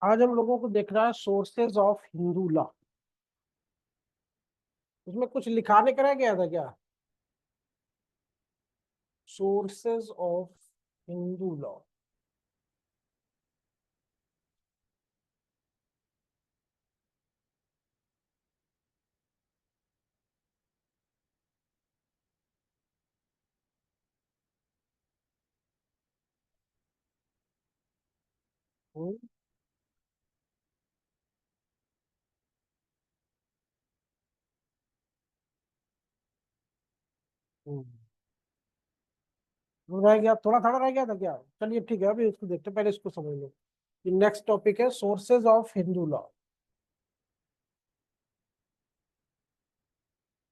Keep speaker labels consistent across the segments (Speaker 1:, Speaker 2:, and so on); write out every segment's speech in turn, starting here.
Speaker 1: आज हम लोगों को देखना है सोर्सेज ऑफ हिंदू लॉ। उसमें कुछ लिखाने का रह गया था क्या? Sources of Hindu law. हम्म, हम्म। रह गया, थोड़ा थोड़ा रह गया था क्या? चलिए ठीक है, अभी उसको देखते हैं, पहले इसको समझ लो। नेक्स्ट टॉपिक है sources of Hindu law.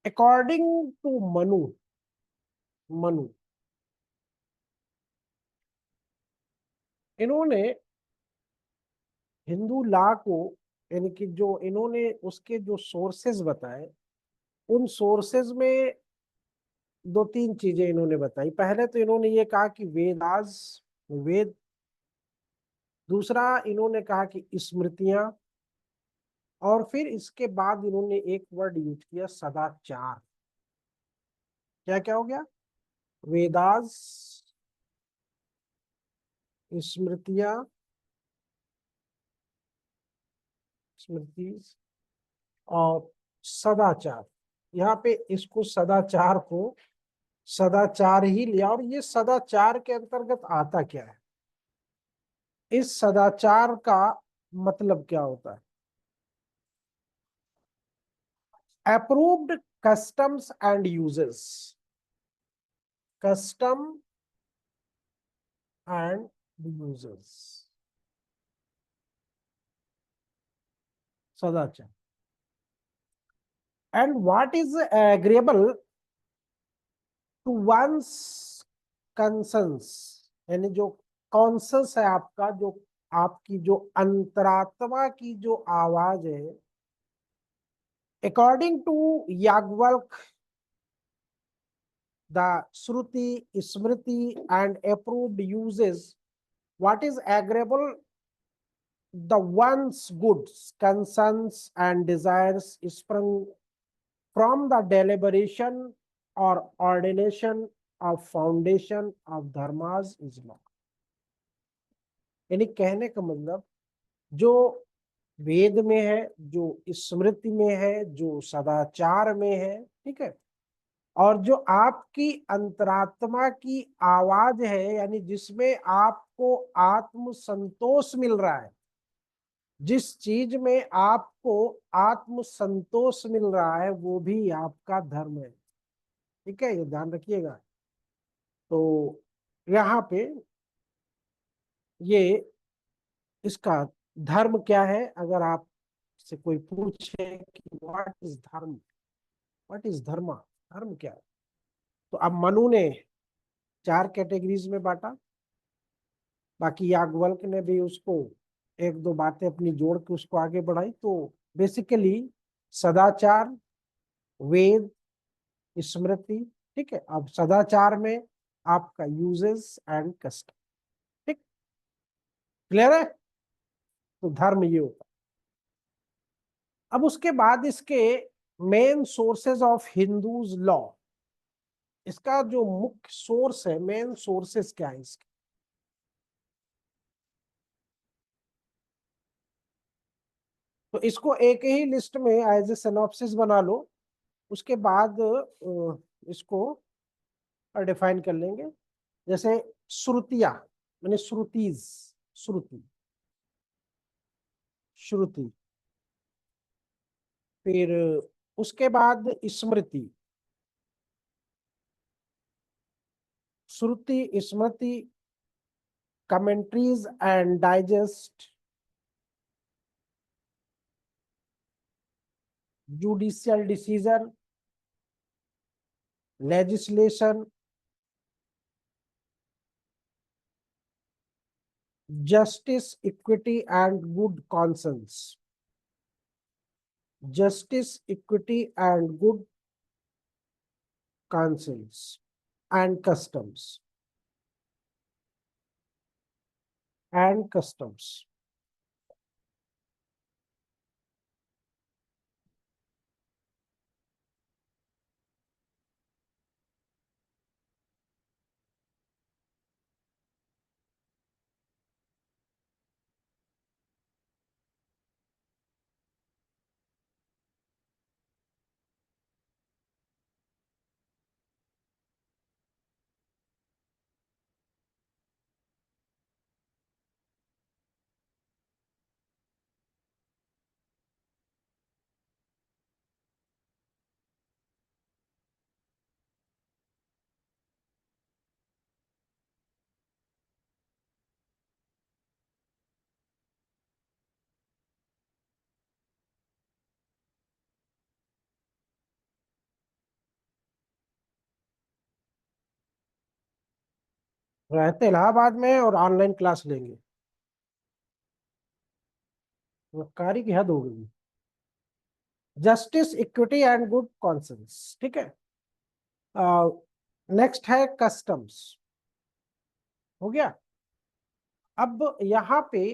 Speaker 1: According to Manu, Manu इन्होंने हिंदू लॉ को, यानी कि जो इन्होंने उसके जो सोर्सेज बताए, उन सोर्सेज में दो तीन चीजें इन्होंने बताई। पहले तो इन्होंने ये कहा कि वेदास, वेद। दूसरा इन्होंने कहा कि स्मृतियां। और फिर इसके बाद इन्होंने एक वर्ड यूज किया, सदाचार। क्या क्या हो गया? वेदास, स्मृतियां, स्मृति और सदाचार। यहाँ पे इसको सदाचार को सदाचार ही लिया। और ये सदाचार के अंतर्गत आता क्या है? इस सदाचार का मतलब क्या होता है? Approved customs and usages, custom and usages, सदाचार। And what is agreeable to one's conscience, यानी जो कॉन्सस है आपका, जो आपकी जो अंतरात्मा की जो आवाज है, according to Yajnavalkya, the Shruti, Smriti, and approved uses, what is agreeable, the one's goods, concerns, and desires sprung from the deliberation or ordination of foundation of dharmas is law। यानी कहने का मतलब, जो वेद में है, जो स्मृति में है, जो सदाचार में है, ठीक है, और जो आपकी अंतरात्मा की आवाज है, यानी जिसमें आपको आत्म संतोष मिल रहा है, जिस चीज में आपको आत्म संतोष मिल रहा है, वो भी आपका धर्म है। ठीक है, ये ध्यान रखिएगा। तो यहाँ पे ये इसका धर्म क्या है, अगर आप से कोई पूछे कि व्हाट इज धर्म, व्हाट इज धर्म, धर्म क्या है, तो अब मनु ने चार कैटेगरीज में बांटा। बाकी याज्ञवल्क्य ने भी उसको एक दो बातें अपनी जोड़ के उसको आगे बढ़ाई। तो बेसिकली सदाचार, वेद, स्मृति, ठीक है। अब सदाचार में आपका यूजेस एंड कस्टम, ठीक, क्लियर है? तो धर्म ये होता है। अब उसके बाद इसके main sources of Hindus law, इसका जो मुख्य सोर्स है, मेन सोर्सेज क्या है इसके? तो इसको एक ही लिस्ट में एज ए सिनॉप्सिस बना लो। उसके बाद इसको डिफाइन कर लेंगे। जैसे श्रुतियां, मैंने श्रुतिज, श्रुति, श्रुति। फिर उसके बाद Smriti, Shruti, Smriti, commentaries and digest, judicial decision, legislation, justice, equity and good conscience, justice, equity and good conscience and customs, and customs. रहते इलाहाबाद में और ऑनलाइन क्लास लेंगे, कारी की हद हो गई। Justice, equity and good conscience, ठीक है। नेक्स्ट है कस्टम्स, हो गया। अब यहाँ पे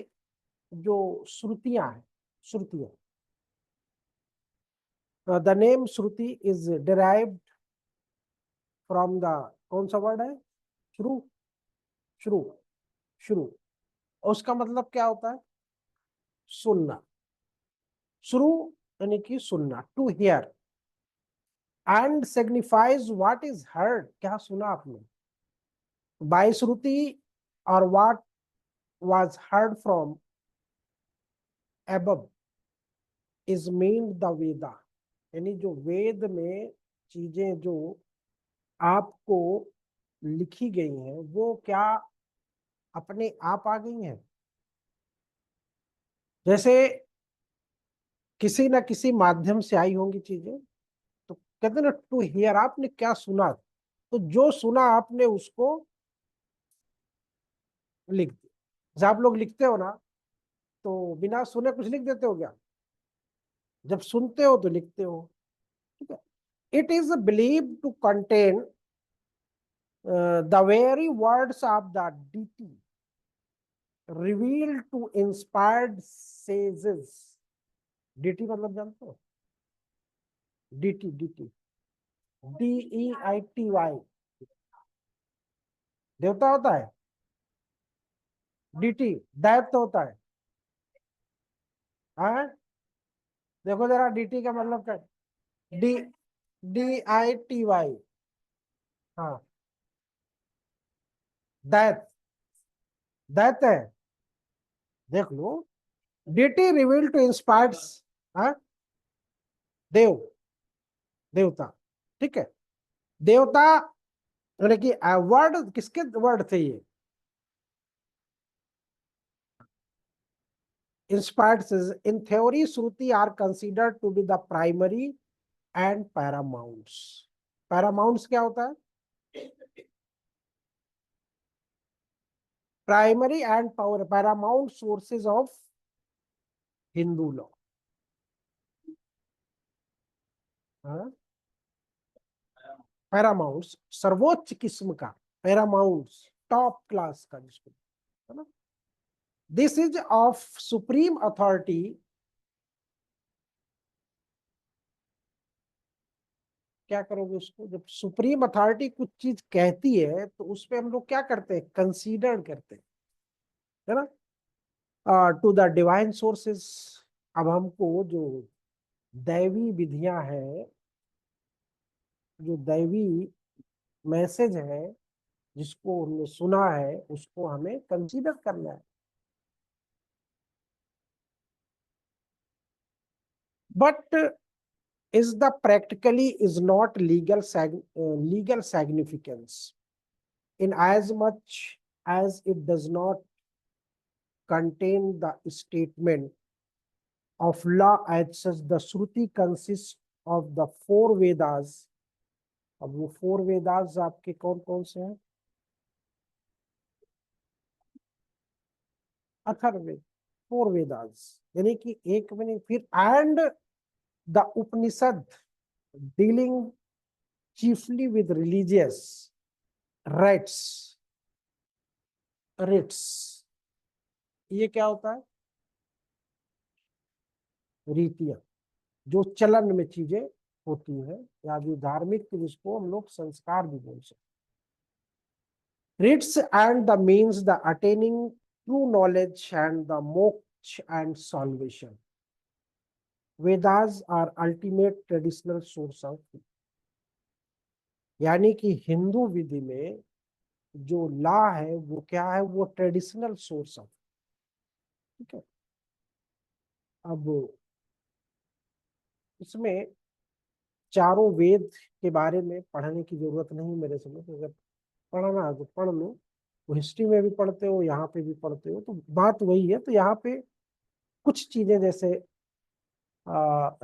Speaker 1: जो श्रुतियां हैं, श्रुतियां, the name Shruti is derived from the, कौन सा वर्ड है, श्रु, श्रु, श्रु। उसका मतलब क्या होता है, सुनना। श्रु यानी कि सुनना, to hear, and signifies what is heard, क्या सुना आपने। बाय श्रुति और what was heard from above is mean the Veda, यानी जो वेद में चीजें जो आपको लिखी गई हैं वो क्या अपने आप आ गई हैं। जैसे किसी ना किसी माध्यम से आई होंगी चीजें, तो कहते हैं ना टू हियर, आपने क्या सुना, तो जो सुना आपने उसको लिख दिया। जब आप लोग लिखते हो ना, तो बिना सुने कुछ लिख देते हो क्या, जब सुनते हो तो लिखते हो, ठीक है। It is believe to contain the very words of the deity reveal to inspired sages. Deity मतलब जानते हो, डीटी, डीटी, DEITY, देवता होता है। डीटी दैत्य होता है। हाँ, देखो जरा डीटी का मतलब क्या, डी DITY, हाँ, दैत, दैत्य है, देख लो। डीटी रिवील टू इंस्पायर्ड, हाँ, देव, देवता, ठीक है। देवता यानी कि वर्ड, किसके वर्ड थे ये, inspired sage. In theory Shruti are considered to be the primary and paramounts. Paramounts क्या होता है, primary and power, paramount sources of Hindu law. Paramounts सर्वोच्च किस्म का, पैरामाउंट्स टॉप क्लास का जिसको, है ना। This is of supreme authority, क्या करोगे उसको, जब सुप्रीम अथॉरिटी कुछ चीज कहती है तो उस पे हम लोग क्या करते हैं, कंसीडर करते हैं, है ना। टू द डिवाइन सोर्सेस, अब हमको जो दैवी विधियां हैं, जो दैवी मैसेज है, जिसको हमने सुना है उसको हमें कंसीडर करना है। But is the practically is not legal significance, in as much as it does not contain the statement of law as such. The Shruti consists of the four Vedas. अब वो फोर वेदास आपके कौन कौन से हैं, Atharvaveda, four Vedas, यानी कि एक में नहीं, फिर and the Upanishad dealing chiefly with religious rites, rites, ये क्या होता है, रीतियां, जो चलन में चीजें होती है, या जो धार्मिक, जिसको हम लोग संस्कार भी बोल सकते। Rites and the means the attaining true knowledge and the moksha and salvation. Vedas are ultimate traditional source of, यानी कि हिंदू विधि में जो लॉ है वो क्या है, वो ट्रेडिशनल सोर्स ऑफ, ठीक है। अब इसमें चारों वेद के बारे में पढ़ने की जरूरत नहीं मेरे समझ, अगर पढ़ना है तो पढ़ लो, वो हिस्ट्री में भी पढ़ते हो, यहाँ पे भी पढ़ते हो, तो बात वही है। तो यहाँ पे कुछ चीजें जैसे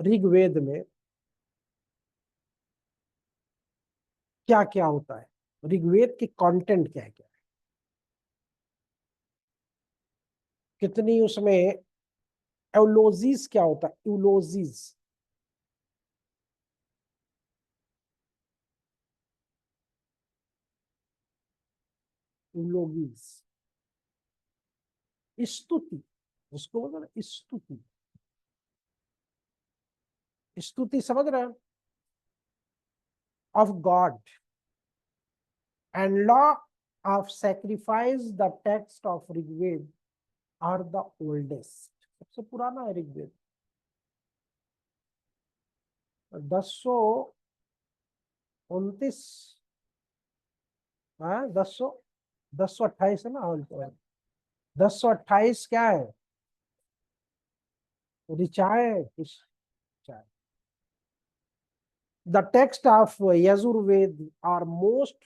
Speaker 1: ऋग्वेद में क्या क्या होता है, ऋग्वेद के कंटेंट क्या है, क्या है, कितनी उसमें एउलोजिस क्या होता है, एउलोजिस? एउलोगिस, स्तुति, उसको बोलते हैं ना स्तुति। स्तुति समझ रहे हैं? Of God and law of sacrifice, the text of Rigveda are the oldest. सबसे पुराना है ऋग्वेद। 1029, हाँ 1028 है ना, हाँ, तो 1028 क्या है? ऋचाएँ कुछ चाहे। The text of Yajurved are most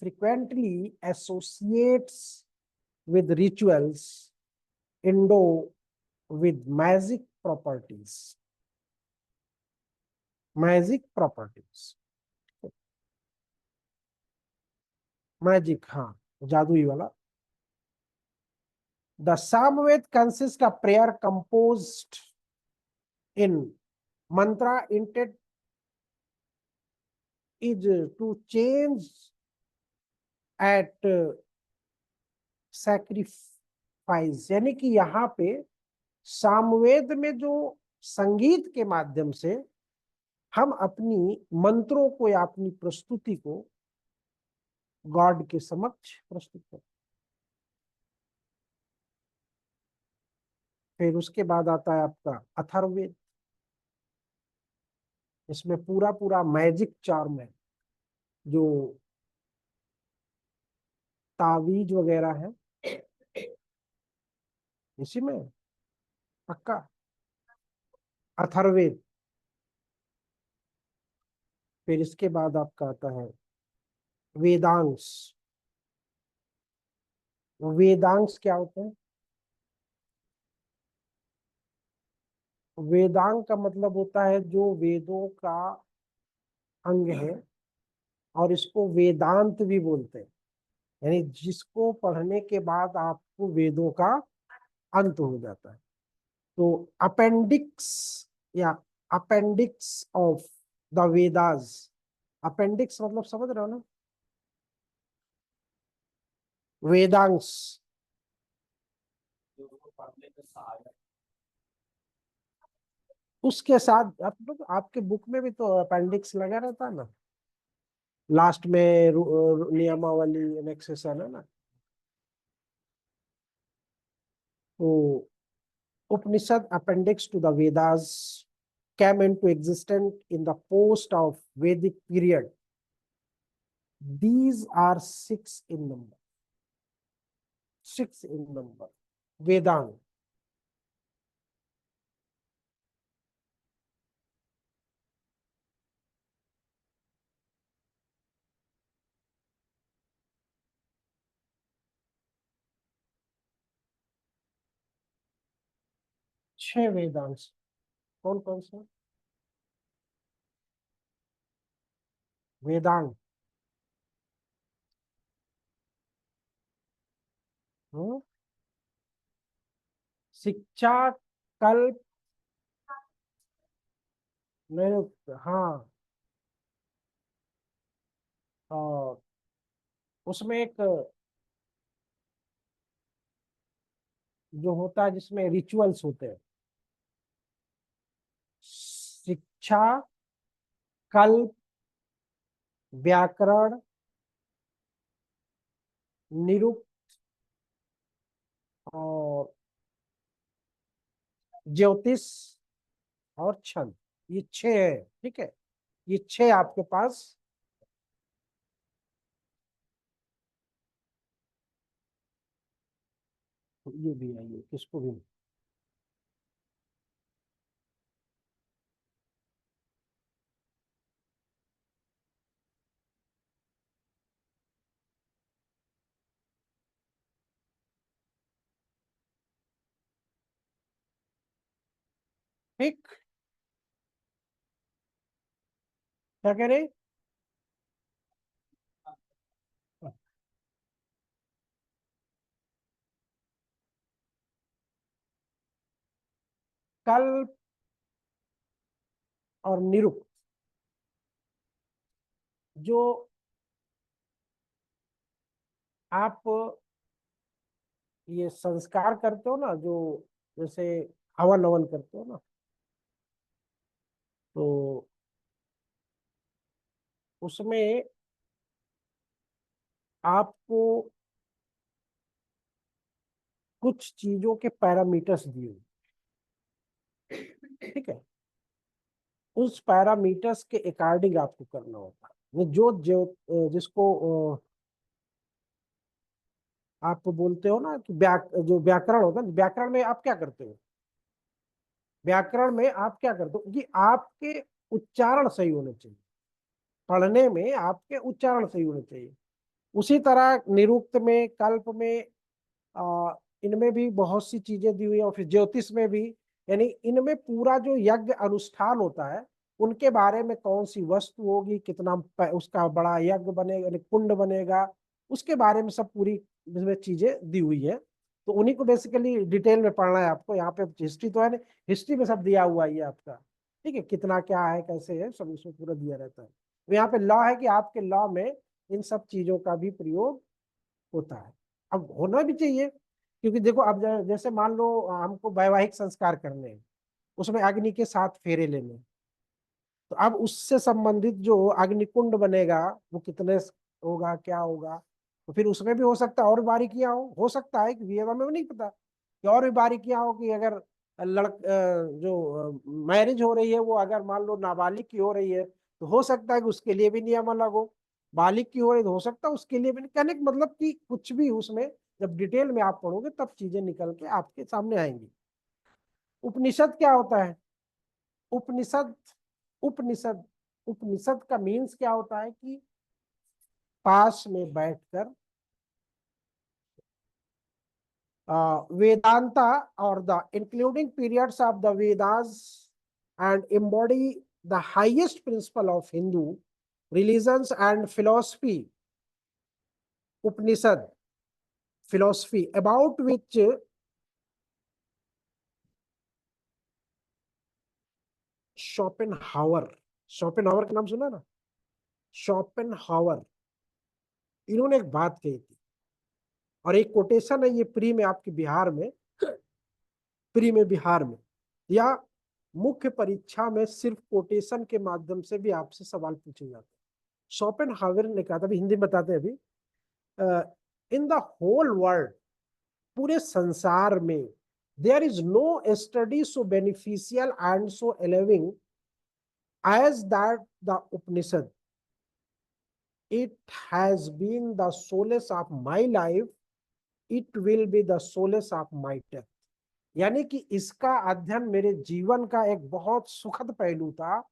Speaker 1: frequently associates with rituals, Indo with magic properties. Magic properties. Magic, हाँ, जादुई वाला। The Samved consists of prayer composed in mantra intent is to change at sacrifice, यानी कि यहाँ पे सामवेद में जो संगीत के माध्यम से हम अपनी मंत्रों को या अपनी प्रस्तुति को गॉड के समक्ष प्रस्तुत करते। फिर उसके बाद आता है आपका अथर्ववेद। इसमें पूरा पूरा मैजिक चार्म है, जो तावीज वगैरह है इसी में पक्का। अथर्ववेद। फिर इसके बाद आपका आता है वेदांश। वेदांश क्या होता है? वेदांग का मतलब होता है जो वेदों का अंग है, और इसको वेदांत भी बोलते हैं, यानी जिसको पढ़ने के बाद आपको वेदों का अंत हो जाता है। तो अपेंडिक्स या appendix of the Vedas. Appendix मतलब समझ रहे हो ना? वेदांश। उसके साथ आपके बुक में भी तो अपेंडिक्स लगा रहता है ना, लास्ट में नियमावली एनेक्सेशन है ना। तो Upanishad appendix to the Vedas came into existence in the post of Vedic period. These are six in number. Six in number. Vedang. छह वेदांश कौन कौन से? वेदांग, हम्म, शिक्षा, कल्प, निरुक्त, हाँ। और उसमें एक जो होता है जिसमें रिचुअल्स होते हैं, शिक्षा, कल्प, व्याकरण, निरुक्त और ज्योतिष और छंद। ये छह है, ठीक है। ये छह आपके पास। ये भी है, ये किसको भी। ठीक, क्या कह रहे? कल्प और निरुक्त, जो आप ये संस्कार करते हो ना, जो जैसे हवन हवन करते हो ना, तो उसमें आपको कुछ चीजों के पैरामीटर्स दिए, ठीक है, उस पैरामीटर्स के अकॉर्डिंग आपको करना होता है। जो जो जिसको आप बोलते हो ना कि जो व्याकरण होता है, व्याकरण में आप क्या करते हो, व्याकरण में आप क्या करते हो कि आपके उच्चारण सही होने चाहिए, पढ़ने में आपके उच्चारण सही होने चाहिए। उसी तरह निरुक्त में, कल्प में, इनमें भी बहुत सी चीजें दी हुई है, और फिर ज्योतिष में भी, यानी इनमें पूरा जो यज्ञ अनुष्ठान होता है उनके बारे में, कौन सी वस्तु होगी, कितना उसका बड़ा यज्ञ बनेगा, यानी कुंड बनेगा, उसके बारे में सब पूरी इसमें चीजें दी हुई है। तो उन्हीं को बेसिकली डिटेल में पढ़ना है आपको। यहाँ पे हिस्ट्री तो है नहीं, हिस्ट्री में सब दिया हुआ ही है आपका, ठीक है, कितना क्या है, कैसे है, सब इसमें पूरा दिया रहता है। तो यहाँ पे लॉ है कि आपके लॉ में इन सब चीजों का भी प्रयोग होता है। अब होना भी चाहिए, क्योंकि देखो अब जैसे मान लो हमको वैवाहिक संस्कार करने हैं, उसमें अग्नि के 7 फेरे लेने हैं, तो अब उससे संबंधित जो अग्निकुंड बनेगा वो कितने होगा, क्या होगा, तो फिर उसमें भी हो सकता है और बारीकियां हो सकता है कि विवाह में नहीं पता कि और भी बारीकियां हो, कि अगर जो मैरिज हो रही है वो अगर मान लो नाबालिग की हो रही है, तो हो सकता है कि उसके लिए भी नियम अलग हो, बालिग की हो रही तो हो सकता है उसके लिए भी। कहने का मतलब कि कुछ भी उसमें जब डिटेल में आप पढ़ोगे तब चीजें निकल के आपके सामने आएंगी। उपनिषद क्या होता है? उपनिषद उपनिषद उपनिषद का मीन्स क्या होता है कि पास में बैठकर वेदांता और the including periods of the Vedas and embody the highest principle of Hindu religions and philosophy. Upanishad philosophy about which Schopenhauer, Schopenhauer का नाम सुना ना, शोपेनहावर, इन्होंने एक बात कही थी, और एक कोटेशन है ये प्री में आपके बिहार में, प्री में बिहार में, या मुख्य परीक्षा में सिर्फ कोटेशन के माध्यम से भी आपसे सवाल पूछे जाते हैं। शोपेनहावर ने कहा था, अभी हिंदी में बताते हैं अभी, इन द होल वर्ल्ड, पूरे संसार में, there is no study so beneficial and so elevating as that the Upanishad. It has been the solace of my life. It will be the solace of my death. यानी कि इसका अध्ययन मेरे जीवन का एक बहुत सुखद पहलू था,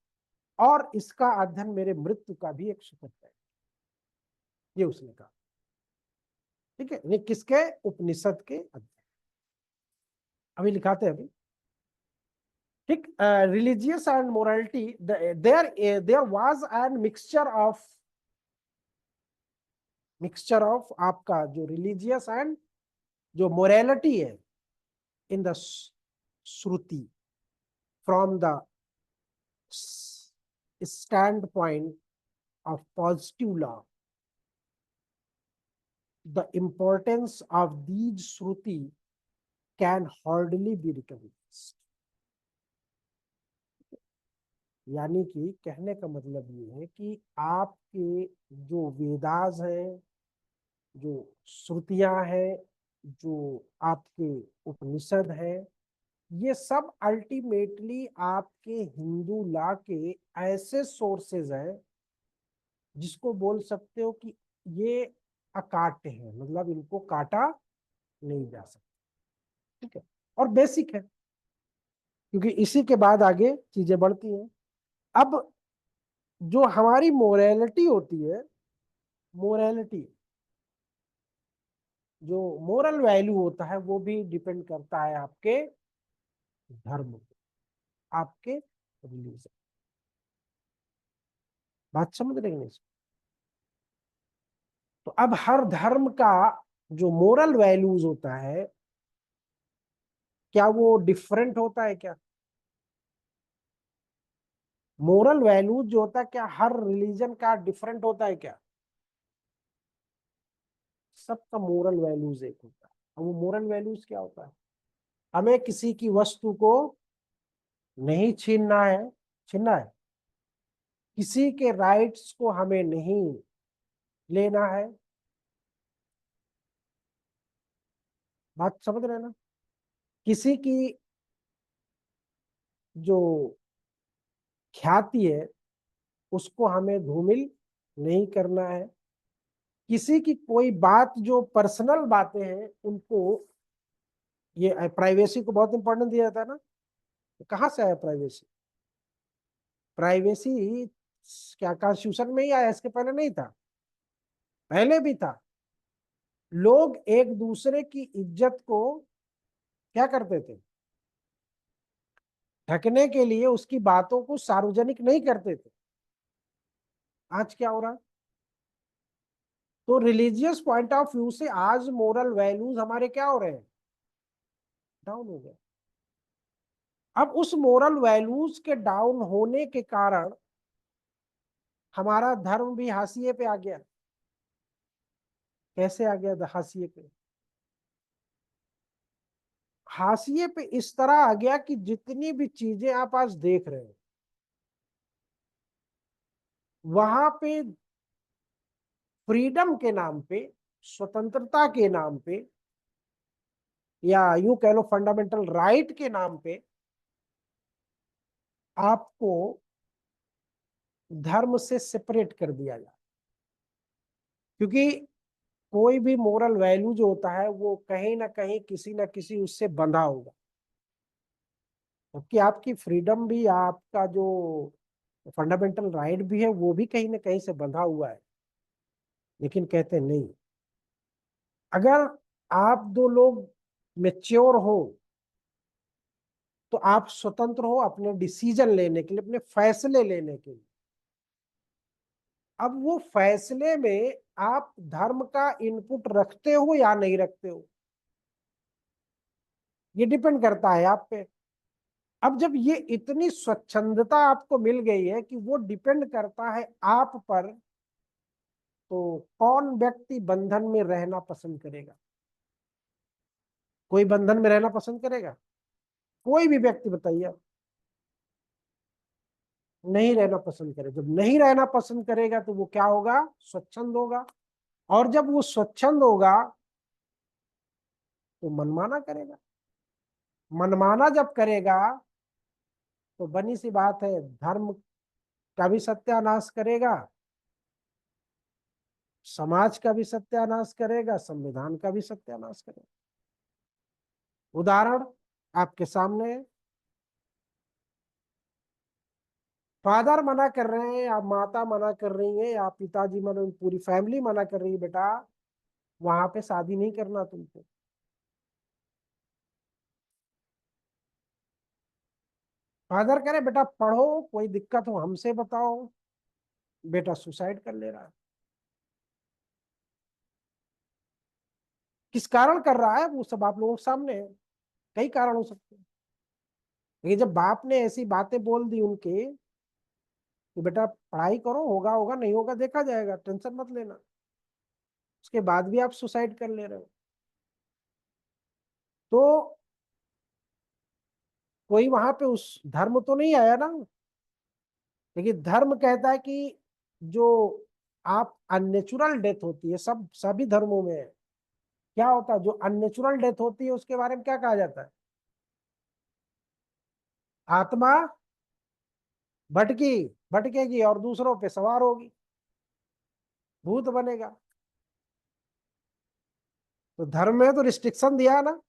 Speaker 1: और इसका अध्ययन मेरे मृत्यु का भी एक सुखद पहलू, ये उसने कहा, ठीक है। ये किसके? उपनिषद के अध्ययन। अभी लिखाते हैं अभी, ठीक। Religious and morality, there was an mixture of आपका जो रिलीजियस एंड जो मोरालिटी है in the Shruti, from the standpoint of positive law. The importance of these Shruti can hardly be recognized. यानी कि कहने का मतलब ये है कि आपके जो वेदास हैं, जो श्रुतियां हैं, जो आपके उपनिषद हैं, ये सब अल्टीमेटली आपके हिंदू लॉ के ऐसे सोर्सेज हैं जिसको बोल सकते हो कि ये अकाट्य है, मतलब इनको काटा नहीं जा सकता, ठीक है, और बेसिक है, क्योंकि इसी के बाद आगे चीजें बढ़ती हैं। अब जो हमारी मोरालिटी होती है, मोरालिटी, जो मोरल वैल्यू होता है, वो भी डिपेंड करता है आपके धर्म पे, आपके रिलीजन। बात समझ रहे हैं? तो अब हर धर्म का जो मोरल वैल्यूज होता है, क्या वो डिफरेंट होता है क्या? मोरल वैल्यूज जो होता है, क्या हर रिलीजन का डिफरेंट होता है क्या? सबका मोरल वैल्यूज एक होता है। और वो मोरल वैल्यूज क्या होता है? हमें किसी की वस्तु को नहीं छीनना है, छीनना है, किसी के राइट्स को हमें नहीं लेना है। बात समझ रहे हैं ना? किसी की जो ख्याति है उसको हमें धूमिल नहीं करना है। किसी की कोई बात जो पर्सनल बातें हैं उनको, ये प्राइवेसी को बहुत इंपॉर्टेंस दिया जाता है ना। कहाँ से आया प्राइवेसी? प्राइवेसी क्या कॉन्स्टिट्यूशन में ही आया? इसके पहले नहीं था? पहले भी था। लोग एक दूसरे की इज्जत को क्या करते थे? ढकने के लिए उसकी बातों को सार्वजनिक नहीं करते थे। आज क्या हो रहा है? तो रिलीजियस पॉइंट ऑफ व्यू से आज मोरल वैल्यूज हमारे क्या हो रहे हैं? डाउन हो गए। अब उस मोरल वैल्यूज के डाउन होने के कारण हमारा धर्म भी हाशिए पे आ गया। कैसे आ गया हाशिए पे? हाशिए पे इस तरह आ गया कि जितनी भी चीजें आप आज देख रहे हो वहां पे फ्रीडम के नाम पे, स्वतंत्रता के नाम पे, या यूं कह लो फंडामेंटल राइट के नाम पे आपको धर्म से सेपरेट कर दिया जाए। क्योंकि कोई भी मोरल वैल्यू जो होता है वो कहीं ना कहीं किसी ना किसी उससे बंधा होगा। क्योंकि आपकी फ्रीडम भी, आपका जो फंडामेंटल राइट भी है वो भी कहीं ना कहीं से बंधा हुआ है। लेकिन कहते नहीं, अगर आप दो लोग मेच्योर हो तो आप स्वतंत्र हो अपने डिसीजन लेने के लिए, अपने फैसले लेने के लिए। अब वो फैसले में आप धर्म का इनपुट रखते हो या नहीं रखते हो, ये डिपेंड करता है आप पे। अब जब ये इतनी स्वच्छंदता आपको मिल गई है कि वो डिपेंड करता है आप पर, तो कौन व्यक्ति बंधन में रहना पसंद करेगा? कोई बंधन में रहना पसंद करेगा? कोई भी व्यक्ति बताइए। नहीं रहना पसंद करे। जब नहीं रहना पसंद करेगा तो वो क्या होगा? स्वच्छंद होगा। और जब वो स्वच्छंद होगा तो मनमाना करेगा। मनमाना जब करेगा तो बनी सी बात है, धर्म का भी सत्यानाश करेगा, समाज का भी सत्यानाश करेगा, संविधान का भी सत्यानाश करेगा। उदाहरण आपके सामने है। फादर मना कर रहे हैं, या माता मना कर रही है, या पिताजी मना, पूरी फैमिली मना कर रही है, बेटा वहां पे शादी नहीं करना तुमको। फादर कह रहे बेटा पढ़ो, कोई दिक्कत हो हमसे बताओ। बेटा सुसाइड कर ले रहा है। किस कारण कर रहा है वो सब आप लोगों के सामने है। कई कारण हो सकते हैं। लेकिन जब बाप ने ऐसी बातें बोल दी उनके कि बेटा पढ़ाई करो, होगा होगा, नहीं होगा देखा जाएगा, टेंशन मत लेना, उसके बाद भी आप सुसाइड कर ले रहे हो, तो कोई वहां पे उस धर्म तो नहीं आया ना। लेकिन धर्म कहता है कि जो आप अननेचुरल डेथ होती है, सब सभी धर्मों में है। क्या होता है जो अननेचुरल डेथ होती है उसके बारे में क्या कहा जाता है? आत्मा भटकी, भटकेगी और दूसरों पे सवार होगी, भूत बनेगा। तो धर्म में तो रिस्ट्रिक्शन दिया ना।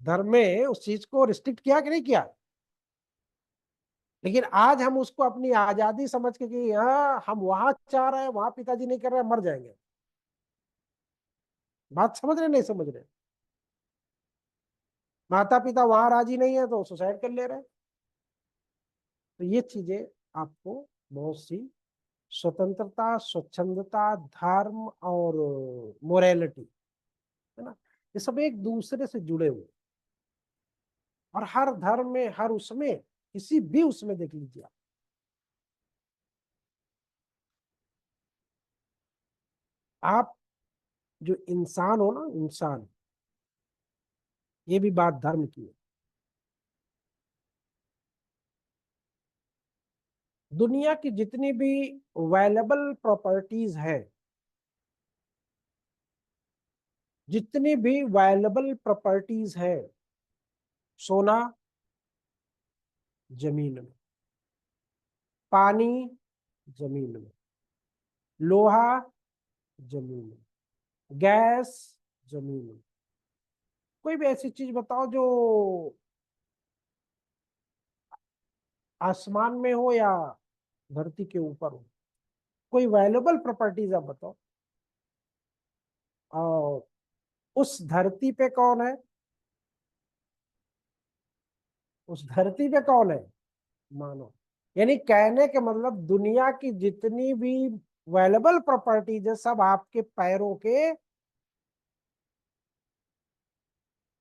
Speaker 1: धर्म में उस चीज को रिस्ट्रिक्ट किया कि नहीं किया? लेकिन आज हम उसको अपनी आजादी समझ के कि हाँ हम वहां चाह रहे हैं, वहां पिताजी नहीं कर रहे हैं, मर जाएंगे। बात समझ रहे नहीं समझ रहे? माता पिता वहां राजी नहीं है तो सुसाइड कर ले रहे हैं। तो ये चीजें आपको बहुत सी स्वतंत्रता, स्वच्छंदता, धर्म और मोरालिटी, है ना, ये सब एक दूसरे से जुड़े हुए। और हर धर्म में, हर उसमें, किसी भी उसमें देख लीजिए आप, आप जो इंसान हो ना, इंसान, ये भी बात धर्म की है। दुनिया की जितनी भी वैल्यूएबल प्रॉपर्टीज है, जितनी भी वैल्यूएबल प्रॉपर्टीज है, सोना जमीन में, पानी जमीन में, लोहा जमीन में, गैस जमीन में। कोई भी ऐसी चीज बताओ जो आसमान में हो या धरती के ऊपर हो, कोई वैल्यूएबल प्रॉपर्टीज आप बताओ। और उस धरती पे कौन है? उस धरती पे कौन है? मानव। यानी कहने के मतलब दुनिया की जितनी भी वैल्यूएबल प्रॉपर्टीज है, सब आपके पैरों के,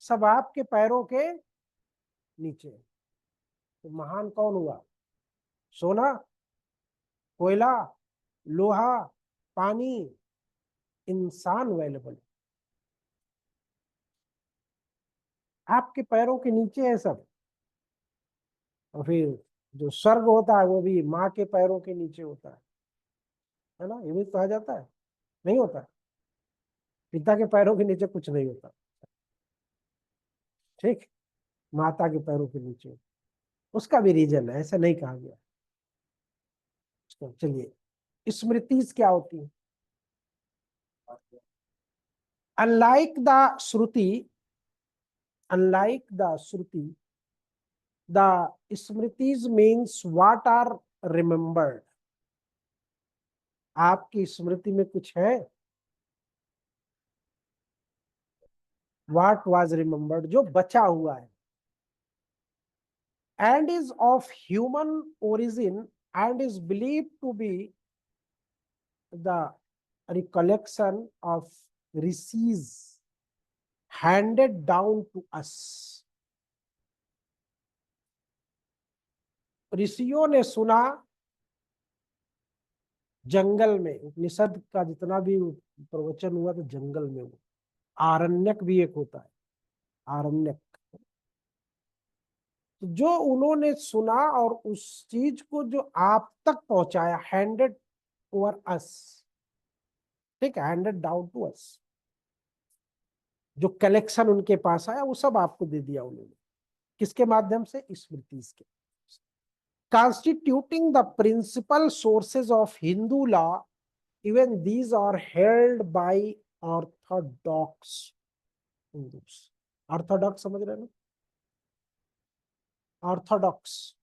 Speaker 1: सब आपके पैरों के नीचे है। तो महान कौन हुआ? सोना, कोयला, लोहा, पानी, इंसान वैल्यूएबल। आपके पैरों के नीचे है सब। और फिर जो स्वर्ग होता है वो भी माँ के पैरों के नीचे होता है ना, ये भी कहा जाता है। नहीं होता? पिता के पैरों के नीचे कुछ नहीं होता। ठीक, माता के पैरों के नीचे। उसका भी रीजन है, ऐसा नहीं कहा गया। तो चलिए, स्मृति क्या होती है? Unlike the Shruti, unlike the Shruti, the Smritis means what are remembered. आपकी स्मृति में कुछ है, व्हाट वाज रिमेम्बर्ड, जो बचा हुआ है, and is of human origin and is believe to be the recollection of rishis handed down to us। ऋषियों ने सुना, जंगल में, उपनिषद का जितना भी प्रवचन हुआ तो जंगल में हुआ। आरण्यक भी एक होता है, आरण्यक। तो जो उन्होंने सुना और उस चीज को जो आप तक पहुंचाया, हैंडेड ओवर अस, ठीक है, हैंडेड डाउन टू अस, जो कलेक्शन उनके पास आया वो सब आपको दे दिया उन्होंने। किसके माध्यम से? स्मृति के। Constituting the principal sources of Hindu law, even these are held by orthodox Hindus। Orthodox समझ रहे हैं ना? ऑर्थोडॉक्स,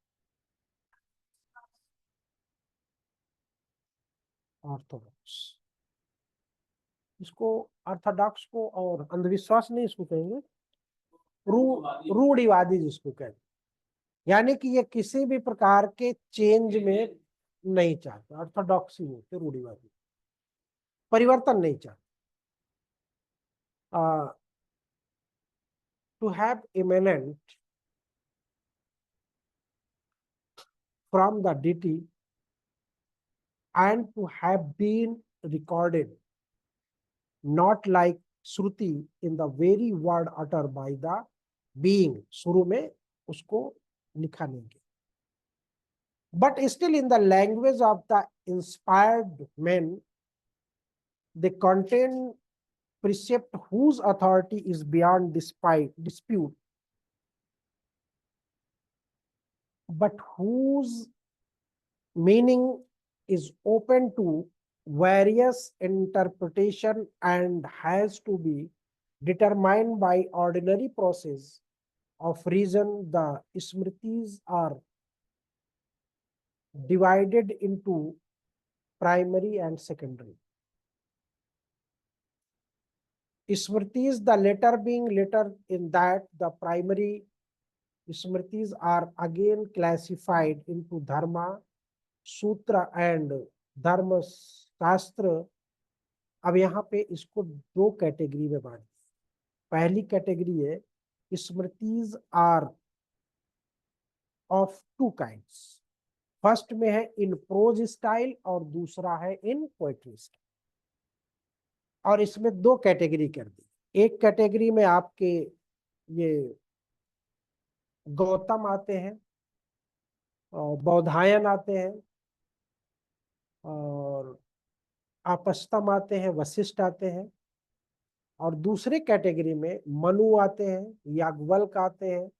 Speaker 1: ऑर्थोडॉक्स, इसको, ऑर्थोडॉक्स को, और अंधविश्वास नहीं इसको कहेंगे, रूढ़िवादी जिसको कहते हैं। यानी कि ये किसी भी प्रकार के चेंज में नहीं चाहते, ऑर्थोडॉक्स ही होते, रूढ़िवादी, परिवर्तन नहीं चाहते। To have eminent from the deity and to have been recorded, not like Shruti in the very word uttered by the being। शुरू में उसको लिखा नहीं गया, but still in the language of the inspired men, they contain precept whose authority is beyond dispute, but whose meaning is open to various interpretation and has to be determined by ordinary process of reason। The Smritis are divided into primary and secondary Smritis, the latter being later in that the primary Smritis are again classified into Dharma, Sutra and Dharma Shastra। अब यहाँ पे इसको दो category में बांट। पहली category है Smritis are of two kinds. First में है इन प्रोज स्टाइल और दूसरा है इन पोएट्री स्टाइल। और इसमें दो कैटेगरी कर दी। एक कैटेगरी में आपके ये गौतम आते हैं और बौधायन आते हैं और आपस्तम आते हैं, वशिष्ठ आते हैं। और दूसरे कैटेगरी में मनु आते हैं, याज्ञवल्क्य आते हैं,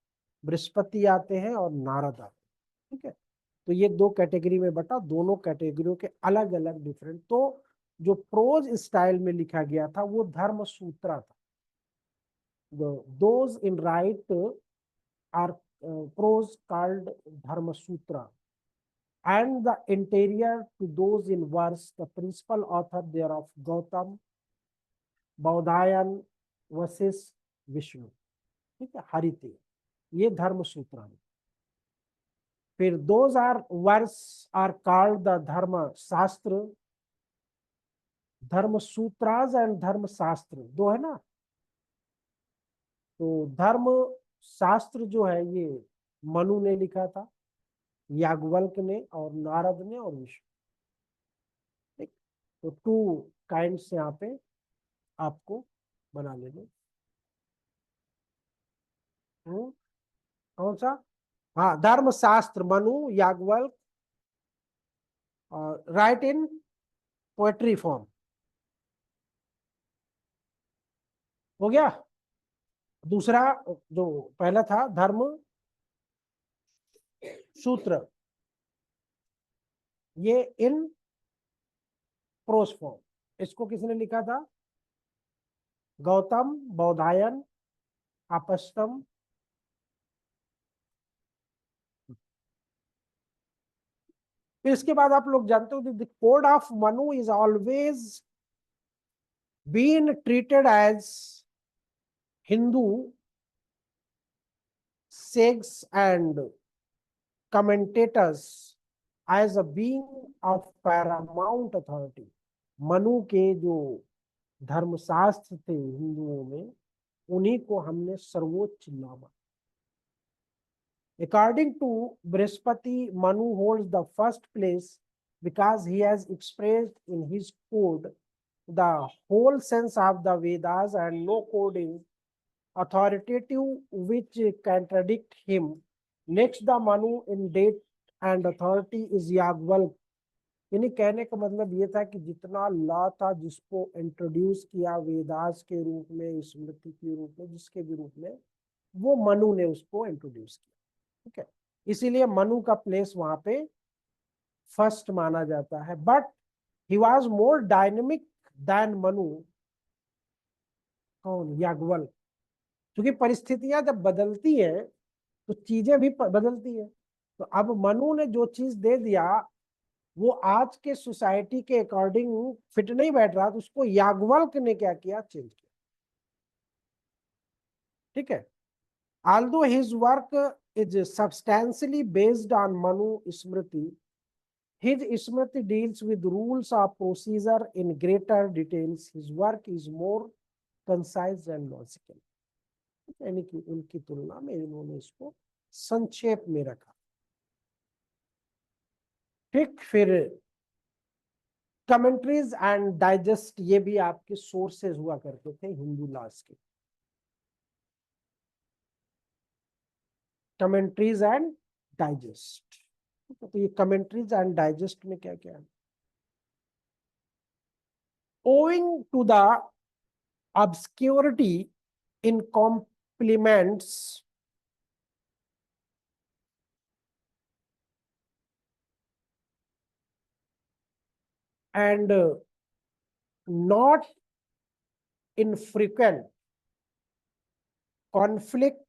Speaker 1: बृहस्पति आते हैं और नारद आते हैं। ठीक है, तो ये दो कैटेगरी में बटा, दोनों कैटेगरियों के अलग अलग डिफरेंट। तो जो प्रोज स्टाइल में लिखा गया था वो धर्म सूत्रा था। Those in write are prose called Dharma Sutra, and the interior to those in verse, the principal author thereof Gautam, Baudhayana, Vashishtha, Vishnu. ठीक है, हरिते, ये धर्म सूत्र है। फिर those are verse are called the Dharma Shastra, धर्म सूत्राज एंड धर्म शास्त्र दो है ना। तो धर्म शास्त्र जो है ये मनु ने लिखा था, याज्ञवल्क्य ने और नारद ने और विष्णु। ठीक, तो टू काइंड्स यहाँ पे आपको बना लेने। कौन सा? हाँ, धर्म शास्त्र मनु याज्ञवल्क्य, और राइट इन पोएट्री फॉर्म। हो गया। दूसरा जो पहला था धर्म सूत्र, ये इन प्रोस फॉर्म। इसको किसने लिखा था? गौतम, बौधायन, आपस्तम। फिर इसके बाद आप लोग जानते हो the code of Manu is always been treated as Hindu sex and commentators as a being of paramount authority। Manu के जो धर्मशास्त्र थे हिंदुओं में, उन्हीं को हमने सर्वोच्च नामा। According to Brihaspati, Manu holds the first place because he has expressed in his code the whole sense of the Vedas, and no code is authoritative which contradict him. Next, the Manu in date and authority is Yajnavalkya. यानी कहने का मतलब ये था कि जितना law था जिसको इंट्रोड्यूस किया वेदास के रूप में, स्मृति के रूप में, जिसके भी रूप में, वो मनु ने उसको इंट्रोड्यूस किया। ठीक है, इसीलिए मनु का प्लेस वहां पे फर्स्ट माना जाता है। But he was more dynamic than Manu. कौन? याज्ञवल्क्य। क्योंकि परिस्थितियां जब बदलती है तो चीजें भी बदलती है। तो अब मनु ने जो चीज दे दिया वो आज के सोसाइटी के अकॉर्डिंग फिट नहीं बैठ रहा, तो उसको याज्ञवल्क्य ने क्या किया? चेंज किया। ठीक है, although his work is substantially based on Manu Smriti, his Smriti deals with rules of procedure in greater details. His work is more concise and logical। यानी कि उनकी तुलना में इन्होंने इसको संक्षेप में रखा। ठीक, फिर कमेंट्रीज एंड डाइजेस्ट, ये भी आपके सोर्सेज हुआ करते थे हिंदू लॉज के। Commentaries and digest. तो ये कमेंट्रीज एंड डाइजेस्ट में क्या क्या है? owing to the obscurity in complements and not infrequent conflict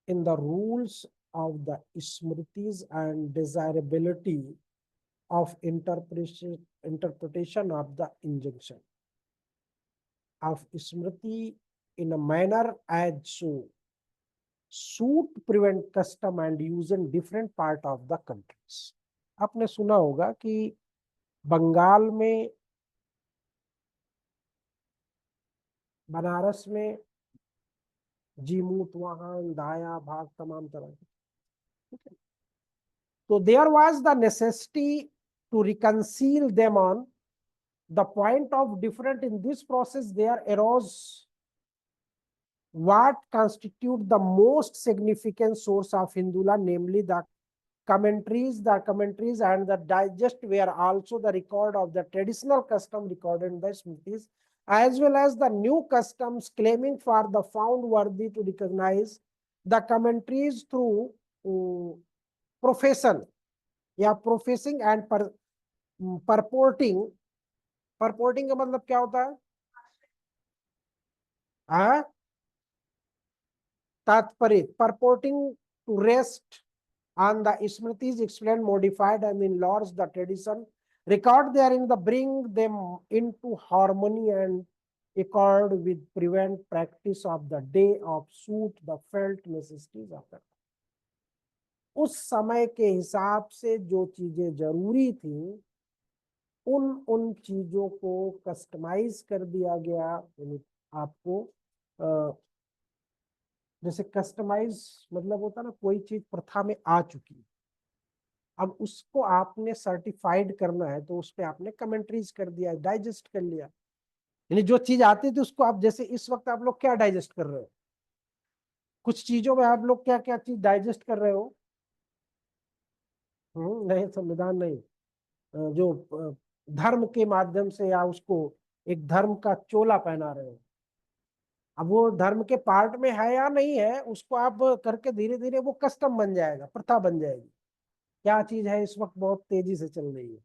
Speaker 1: in the rules of the Smritis and desirability of interpretation of the injunction of Smriti in a manner as so suit prevent custom and use in different part of the countries। आपने सुना होगा कि बंगाल में, बनारस में जीमूत, वहां दाया भाग तमाम तरह के। ठीक है, तो there was the necessity to reconcile them on The point of difference in this process there arose what constitute the most significant source of Hindula, namely the commentaries. The commentaries and the digest were also the record of the traditional custom recorded in the Smritis, as well as the new customs claiming for the found worthy to recognize the commentaries through profession या professing and purporting. Purporting का मतलब क्या होता है? हाँ, तात्पर्य. Purporting to rest on the Smritis explained, modified, and enlarged the tradition record therein, the bring them into harmony and accord with prevent practice of the day of suit the felt necessities of the. उस समय के हिसाब से जो चीजें जरूरी थी उन उन चीजों को कस्टमाइज कर दिया गया. यानी आपको जैसे कस्टमाइज मतलब होता ना, कोई चीज प्रथा में आ चुकी, अब उसको आपने सर्टिफाइड करना है तो उस पे आपने कमेंट्रीज कर दिया, डाइजेस्ट कर लिया. यानी जो चीज आती थी उसको आप, जैसे इस वक्त आप लोग क्या डाइजेस्ट कर रहे हो, कुछ चीजों में आप लोग क्या क्या चीज डाइजेस्ट कर रहे हो? नहीं, संविधान नहीं, जो धर्म के माध्यम से या उसको एक धर्म का चोला पहना रहे हो. अब वो धर्म के पार्ट में है या नहीं है, उसको आप करके धीरे धीरे वो कस्टम बन जाएगा, प्रथा बन जाएगी. क्या चीज है इस वक्त बहुत तेजी से चल रही है?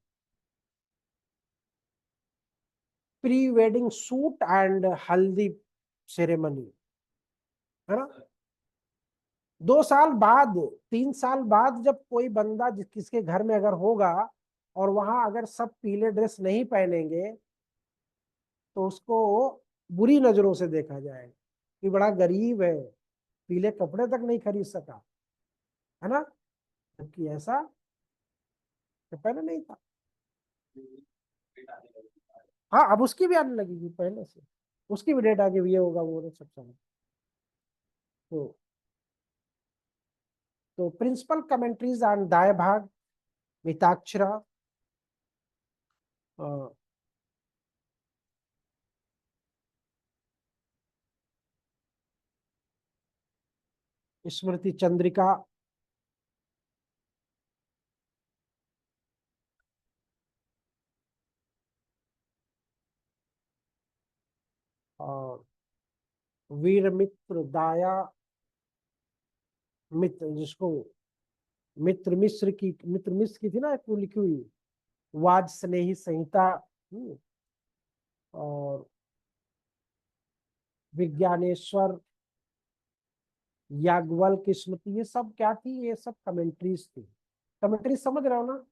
Speaker 1: प्री वेडिंग सूट एंड हल्दी सेरेमनी, है ना. 2 साल बाद, 3 साल बाद जब कोई बंदा किसके घर में अगर होगा और वहां अगर सब पीले ड्रेस नहीं पहनेंगे तो उसको बुरी नजरों से देखा जाएगा कि बड़ा गरीब है, पीले कपड़े तक नहीं खरीद सका, है ना. जबकि ऐसा तो पहले नहीं था. हाँ, अब उसकी भी आने लगेगी, पहले से उसकी भी डेट आगे भी, ये होगा वो सब समझ. तो प्रिंसिपल कमेंट्रीज ऑन दाय भाग, मिताक्षरा, स्मृति चंद्रिका, और वीर मित्र दाया मित्र, जिसको मित्र मिश्र की थी ना एक लिखी हुई, वाज स्नेही संहिता. और विज्ञानेश्वर, याज्ञवल्क्य की स्मृति, ये सब क्या थी? ये सब कमेंट्रीज थी. कमेंट्रीज समझ रहे हो ना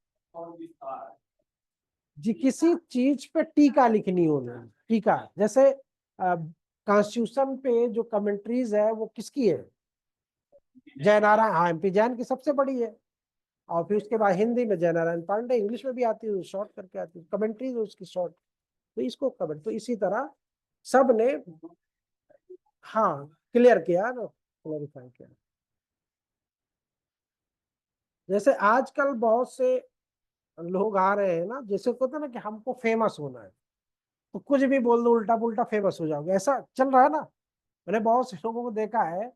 Speaker 1: जी? किसी चीज पे टीका लिखनी होना, टीका. जैसे कॉन्स्टिट्यूशन पे जो कमेंट्रीज है वो किसकी है? जयनारायण, हाँ, एमपी जैन की सबसे बड़ी है. और फिर उसके बाद हिंदी में जयनारायण पांडे, इंग्लिश में भी आती है, शॉर्ट करके आती है कमेंट्रीज उसकी शॉर्ट. तो इसको कमेंट, तो इसी तरह सब ने, हाँ, क्लियर किया ना, क्लैरिफाई किया. जैसे आजकल बहुत से लोग आ रहे हैं ना, जैसे कहते हैं ना कि हमको फेमस होना है, तो कुछ भी बोल दो, उल्टा पुल्टा फेमस हो जाओगे, ऐसा चल रहा है ना. मैंने बहुत से लोगों को देखा है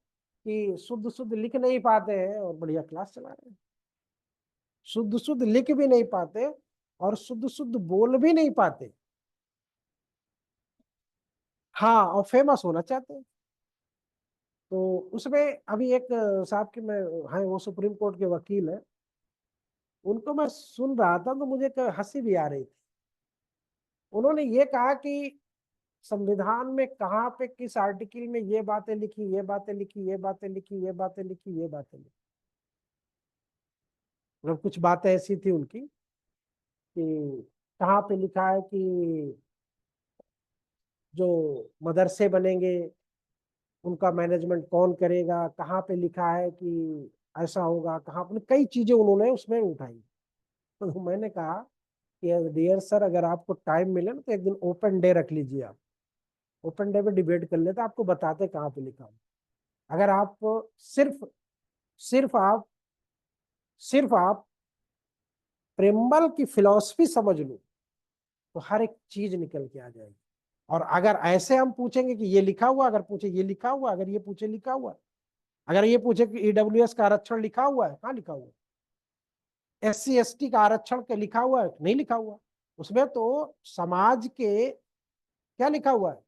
Speaker 1: कि शुद्ध शुद्ध लिख नहीं पाते हैं और बढ़िया क्लास चला रहे हैं. शुद्ध शुद्ध लिख भी नहीं पाते और शुद्ध शुद्ध बोल भी नहीं पाते, हाँ, और फेमस होना चाहते हैं. तो उसमें अभी एक साहब की मैं, हाँ, वो सुप्रीम कोर्ट के वकील है, उनको मैं सुन रहा था तो मुझे हंसी भी आ रही थी. उन्होंने ये कहा कि संविधान में कहाँ पे किस आर्टिकल में ये बातें लिखी, ये बातें लिखी, ये बातें लिखी, ये बातें लिखी, ये बातें लिखी. मतलब कुछ बातें ऐसी थी उनकी कि कहाँ पे लिखा है कि जो मदरसे बनेंगे उनका मैनेजमेंट कौन करेगा, कहाँ पे लिखा है कि ऐसा होगा, कहाँ पे, कई चीजें उन्होंने उसमें उठाई. तो मैंने कहा कि डियर सर, अगर आपको टाइम मिले ना तो एक दिन ओपन डे रख लीजिए, आप ओपन डे पे डिबेट कर लेते, आपको बताते कहाँ पे लिखा है. अगर आप सिर्फ सिर्फ आप सिर्फ आप प्रेमबल की फिलॉसफी समझ लो तो हर एक चीज निकल के आ जाएगी। और अगर ऐसे हम पूछेंगे कि ये लिखा हुआ, अगर पूछे ये लिखा हुआ, अगर ये पूछे लिखा हुआ, अगर ये पूछे कि ईडब्ल्यूएस का आरक्षण लिखा हुआ है, कहाँ लिखा हुआ है? SC ST का आरक्षण के लिखा हुआ है? नहीं लिखा हुआ। उसमें तो समाज के क्या लिखा हुआ है?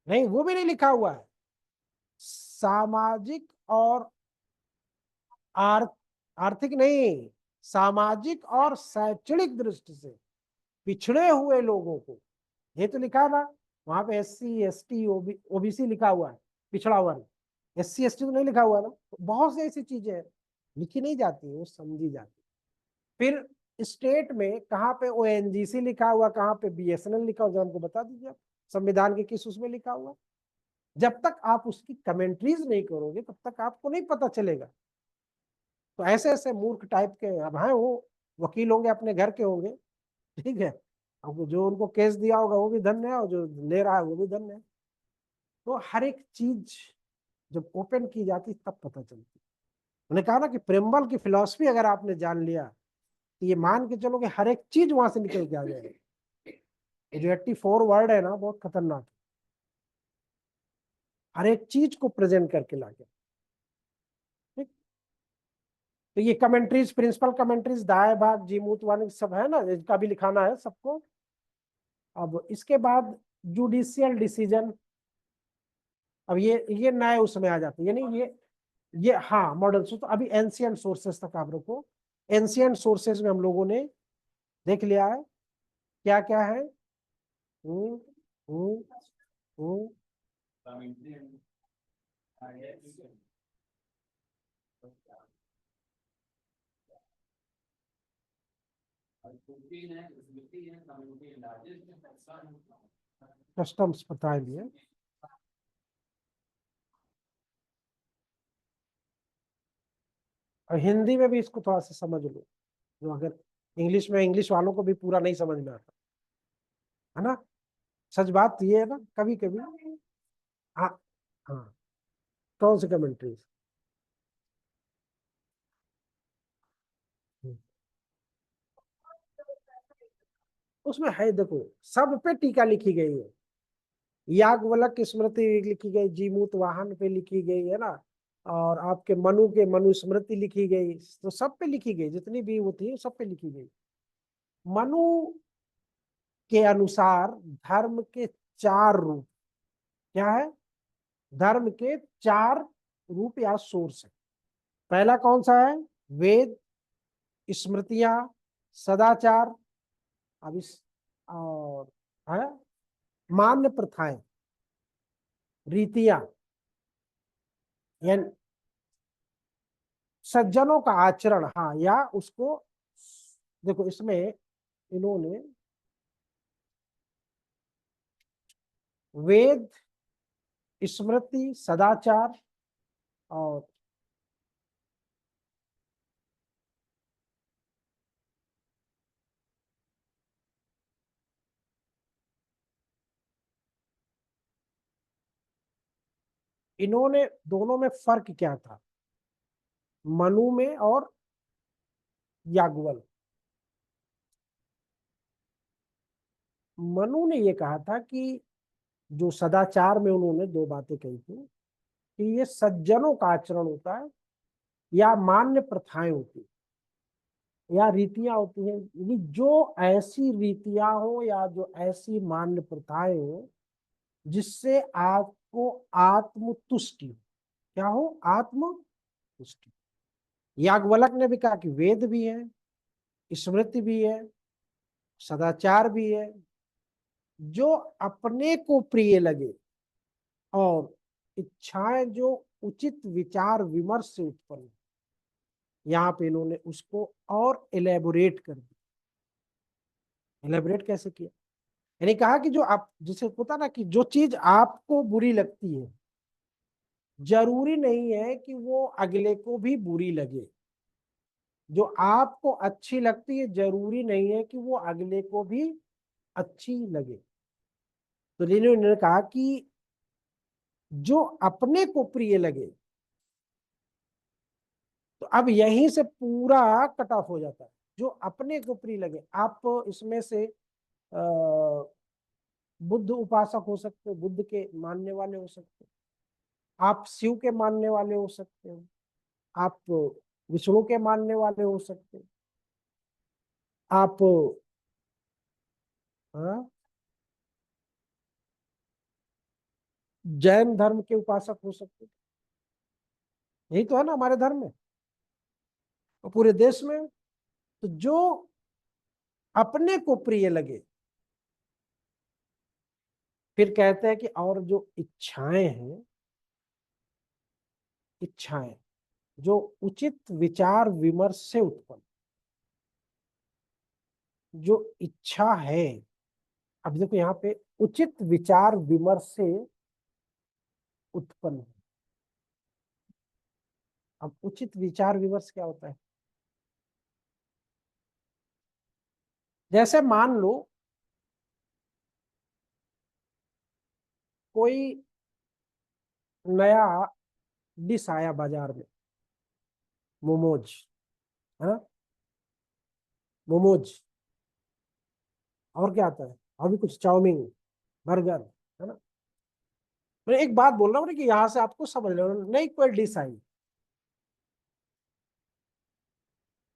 Speaker 1: नहीं, वो भी नहीं लिखा हुआ है। सामाजिक और आर्थिक नहीं, सामाजिक और शैक्षणिक दृष्टि से पिछड़े हुए लोगों को, ये तो लिखा ना वहां पे। SC ST OBC लिखा हुआ है, पिछड़ा वर्ग। SC ST तो नहीं लिखा हुआ ना। तो बहुत सी ऐसी चीजें हैं लिखी नहीं जाती है, वो समझी जाती है। फिर स्टेट में कहाँ पे ONGC लिखा हुआ, कहाँ पे BSNL लिखा हुआ, हमको बता दीजिए संविधान के किस उसमें लिखा हुआ। जब तक आप उसकी कमेंट्रीज नहीं करोगे तब तक आपको नहीं पता चलेगा। तो ऐसे ऐसे मूर्ख टाइप के अब हैं, वो वकील होंगे, अपने घर के होंगे, ठीक है। अब जो उनको केस दिया होगा वो भी धन्य है, और जो ले रहा है वो भी धन्य है। तो हर एक चीज जब ओपन की जाती तब पता चलती। उन्होंने कहा ना कि प्रेमबल की फिलॉसफी अगर आपने जान लिया तो ये मान के चलो कि हर एक चीज वहां से निकल के आ जाएगी। जो 84 वर्ड है ना, बहुत खतरनाक है। हर एक चीज को प्रेजेंट करके लाके, ठीक। तो ये कमेंट्रीज, प्रिंसिपल कमेंट्रीज, दाएं भाग, जीमूत वाले सब है ना, इसका भी लिखाना है सबको। अब इसके बाद जुडिशियल डिसीजन। अब ये नए उसमें आ जाते हैं, यानी ये हाँ मॉडर्न। तो अभी एंशियंट सोर्सेस तक आप रखो। एंशियंट सोर्सेस में हम लोगों ने देख लिया है क्या क्या है। हम्म हम्म हम्म कस्टम्स पता है लिए। और हिंदी में भी इसको थोड़ा सा समझ लो, जो अगर इंग्लिश में, इंग्लिश वालों को भी पूरा नहीं समझ में आता है ना। सच बात ये है ना, कभी कभी। हाँ हाँ। कौन सी कमेंट्रीज? उसमें है देखो, सब पे टीका लिखी गई है। याज्ञवल्क्य की स्मृति लिखी गई, जीमूत वाहन पे लिखी गई है ना। और आपके मनु के मनु स्मृति लिखी गई, तो सब पे लिखी गई, जितनी भी वो थी सब पे लिखी गई। मनु के अनुसार धर्म के 4 रूप क्या है? धर्म के 4 रूप या सोर्स है। पहला कौन सा है? वेद, स्मृतियां, सदाचार, अब इस और है मान्य प्रथाएं, रीतियां, यानी सज्जनों का आचरण। हाँ, या उसको देखो, इसमें इन्होंने वेद, स्मृति, सदाचार और इन्होंने दोनों में फर्क क्या था, मनु में और याज्ञवल्क्य। मनु ने ये कहा था कि जो सदाचार में उन्होंने 2 बातें कही थी कि ये सज्जनों का आचरण होता है या मान्य प्रथाएं होती है या रीतियां होती हैं, यानी जो ऐसी रीतियां हो या जो ऐसी मान्य प्रथाएं हो जिससे आपको आत्मतुष्टि हो। क्या हो? आत्मतुष्टि। याज्ञवल्क्य ने भी कहा कि वेद भी है, स्मृति भी है, सदाचार भी है, जो अपने को प्रिय लगे, और इच्छाएं जो उचित विचार विमर्श से उत्पन्न। यहाँ पे इन्होंने उसको और एलेबोरेट कर दिया। एलेबोरेट कैसे किया? यानी कहा कि जो आप, जिसे होता ना कि जो चीज आपको बुरी लगती है, जरूरी नहीं है कि वो अगले को भी बुरी लगे। जो आपको अच्छी लगती है, जरूरी नहीं है कि वो अगले को भी अच्छी लगे। तो इन्होंने कहा कि जो अपने को प्रिय लगे, तो अब यहीं से पूरा कट ऑफ हो जाता है। जो अपने को प्रिय लगे। आप इसमें से बुद्ध उपासक हो सकते हो, बुद्ध के मानने वाले हो सकते हो, आप शिव के मानने वाले हो सकते हो, आप विष्णु के मानने वाले हो सकते हो, आप हाँ, जैन धर्म के उपासक हो सकते हो। यही तो है ना हमारे धर्म में और पूरे देश में। तो जो अपने को प्रिय लगे, फिर कहते हैं कि और जो इच्छाएं हैं, इच्छाएं जो उचित विचार विमर्श से उत्पन्न, जो इच्छा है, अब देखो यहाँ पे उचित विचार विमर्श से उत्पन्न। अब उचित विचार विमर्श क्या होता है? जैसे मान लो कोई नया डिश आया बाजार में, मोमोज, है ना, मोमोज, और क्या आता है, और भी कुछ, चाउमीन, बर्गर, है ना। मैं एक बात बोल रहा हूँ ना कि यहाँ से आपको समझ लो, नई कोई डिश आई,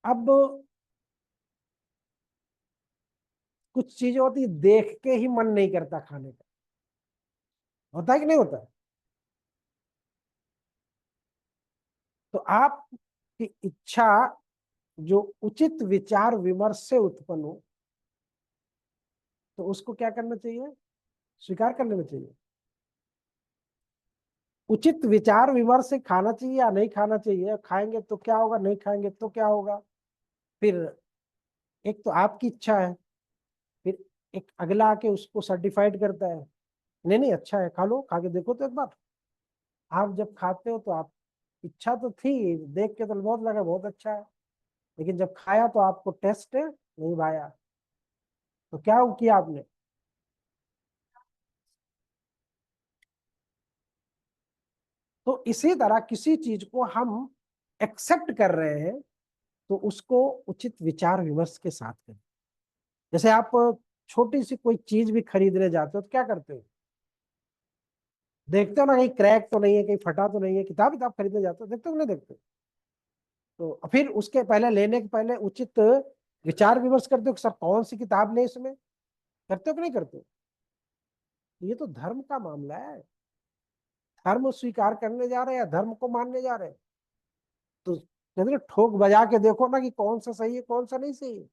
Speaker 1: अब कुछ चीजें होती है देख के ही मन नहीं करता खाने का, होता है कि नहीं होता है? तो आपकी इच्छा जो उचित विचार विमर्श से उत्पन्न हो, तो उसको क्या करना चाहिए? स्वीकार कर लेना चाहिए। उचित विचार विमर्श से खाना चाहिए या नहीं खाना चाहिए, खाएंगे तो क्या होगा, नहीं खाएंगे तो क्या होगा। फिर एक तो आपकी इच्छा है, फिर एक अगला आके उसको सर्टिफाइड करता है, नहीं नहीं अच्छा है, खा लो, खा के देखो तो एक बार। आप जब खाते हो तो आप, इच्छा तो थी, देख के तो बहुत लगा बहुत अच्छा है, लेकिन जब खाया तो आपको टेस्ट नहीं भाया, तो क्या किया आपने? तो इसी तरह किसी चीज को हम एक्सेप्ट कर रहे हैं, तो उसको उचित विचार विमर्श के साथ करें। जैसे आप छोटी सी कोई चीज भी खरीदने जाते हो तो क्या करते हो? देखते हो ना कहीं क्रैक तो नहीं है, कहीं फटा तो नहीं है, किताब किताब खरीदने जाते हो, देखते हो कि नहीं देखते? तो फिर उसके पहले, लेने के पहले उचित विचार विमर्श करते हो कि सर कौन सी किताब ले इसमें, करते हो कि नहीं करते हो? ये तो धर्म का मामला है। धर्म स्वीकार करने जा रहे हैं या धर्म को मानने जा रहे हैं? तो कहते हैं, ठोक बजा के देखो ना कि कौन सा सही है कौन सा नहीं सही है,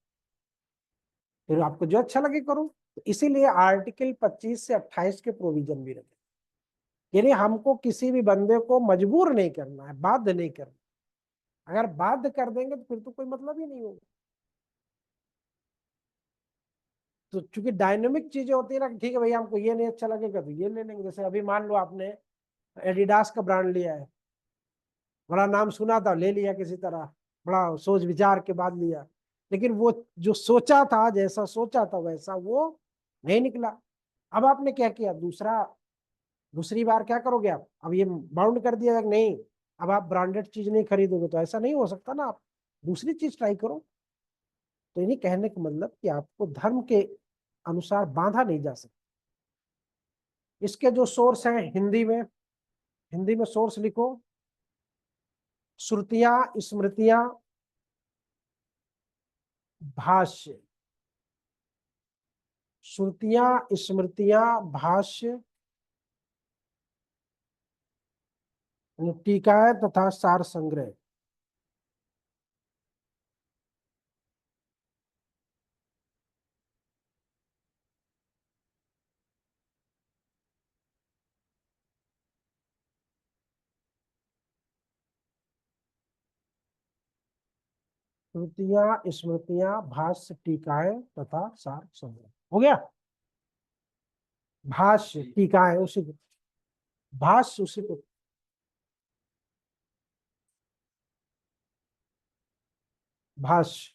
Speaker 1: फिर आपको जो अच्छा लगे करो। तो इसीलिए आर्टिकल 25 से 28 के प्रोविजन भी रखे, यानी हमको किसी भी बंदे को मजबूर नहीं करना है, बाध्य नहीं करना। अगर बाध्य कर देंगे तो फिर तो कोई मतलब ही नहीं होगा। तो चूंकि डायनेमिक चीजें होती है ना, ठीक है भैया हमको ये नहीं अच्छा लगेगा तो ये ले लेंगे। जैसे अभी मान लो आपने एडिडास का ब्रांड लिया है, बड़ा नाम सुना था, ले लिया किसी तरह, बड़ा सोच विचार के बाद लिया, लेकिन वो जो सोचा था, जैसा सोचा था वैसा वो नहीं निकला। अब आपने क्या किया, दूसरी बार क्या करोगे आप? अब ये बाउंड कर दिया कि नहीं, अब आप ब्रांडेड चीज नहीं खरीदोगे, तो ऐसा नहीं हो सकता ना, आप दूसरी चीज ट्राई करो। तो इन्हीं कहने का मतलब कि आपको धर्म के अनुसार बांधा नहीं जा सकता। इसके जो सोर्स हैं हिंदी में, हिंदी में सोर्स लिखो, श्रुतियां स्मृतियां भाष्य, श्रुतियां स्मृतियां भाष्य, टीकाएं तथा सार संग्रह। श्रुतियां स्मृतियां भाष्य टीकाएं तथा सार संग्रह हो गया। भाष्य टीकाएं उसी को, भाष्य उसी को, भाष्य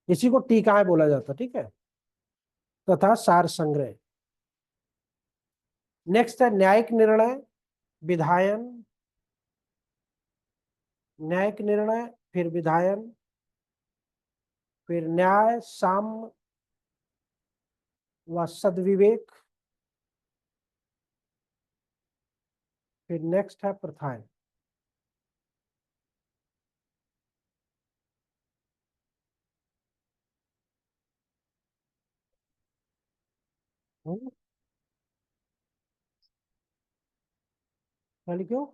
Speaker 1: इसी को टीकाएं बोला जाता, ठीक है, तथा सार संग्रह। नेक्स्ट है न्यायिक निर्णय, विधायन, न्यायिक निर्णय, फिर विधायन, फिर न्याय, साम्य व सद्विवेक। फिर नेक्स्ट है प्रथाएं। हम्म, क्यों?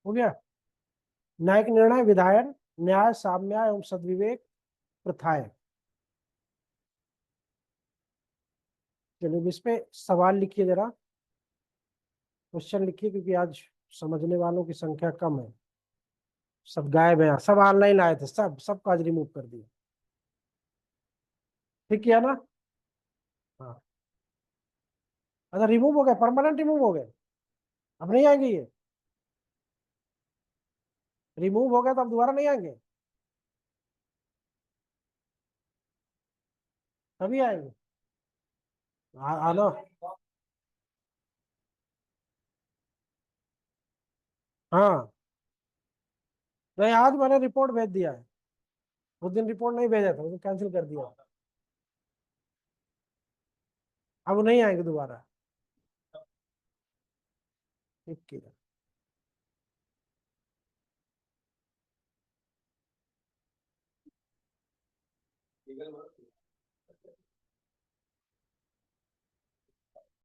Speaker 1: हो गया। न्यायिक निर्णय, विधायन, न्याय, साम्य एवं सद्विवेक, प्रथाएं। चलिए इस पे सवाल लिखिए जरा, क्वेश्चन लिखिए, क्योंकि आज समझने वालों की संख्या कम है। सब गायब है, सब ऑनलाइन आए थे, सबको आज रिमूव कर दिया। ठीक किया ना? हाँ। अच्छा, रिमूव हो गए, परमानेंट रिमूव हो गए, अब नहीं आएंगे ये? रिमूव हो गए तो अब दोबारा नहीं आएंगे? तभी आएंगे। आना। हाँ, नहीं आज मैंने रिपोर्ट भेज दिया है, उस दिन रिपोर्ट नहीं भेजा था, उस दिन कैंसिल कर दिया। अब नहीं आएंगे दोबारा। ठीक किया।